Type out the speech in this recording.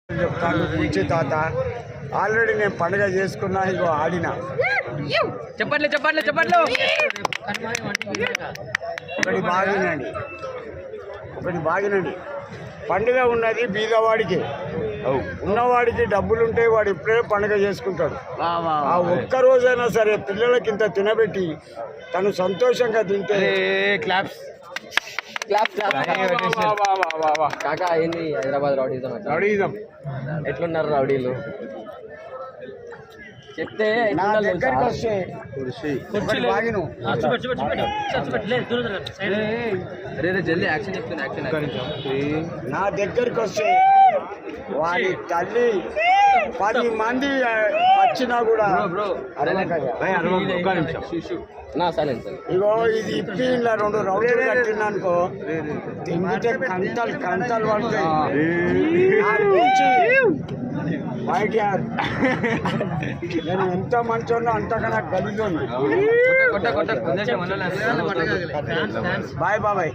చెప్తాను కూర్చి తాత ఆల్రెడీ నేను పండుగ చేసుకున్నా ఇగో ఆడిన చెప్పట్లే చెప్పట్లే చెప్పట్లు ఒకటి బాగినండి పండుగ ఉన్నది బీదవాడికి ఉన్నవాడికి డబ్బులుంటే వాడు ఇప్పుడే పండుగ చేసుకుంటాడు. ఆ ఒక్క రోజైనా సరే పిల్లలకి ఇంత తినబెట్టి తను సంతోషంగా తింటే క్లాప్స్ కాకా అయింది హైదరాబాద్ రౌడీజం ఎట్లున్నారు రౌడీలు చెప్తే నా దగ్గరికి వస్తే ఒకటి బాగిను జల్దీ యాక్షన్ చెప్తున్నా నా దగ్గరికి వస్తే వాడి తల్లి 10 మంది వచ్చినా కూడా నా సైలెన్స్ ఇగో ఇది ఇప్పి ఇలా 2 రౌండ్లు కట్టింది అనుకో తింటే కంతలు పడతాయి. బయట నేను ఎంత మంచోన్నో అంతకన్నా గలీజోని. బాయ్ బాబాయ్.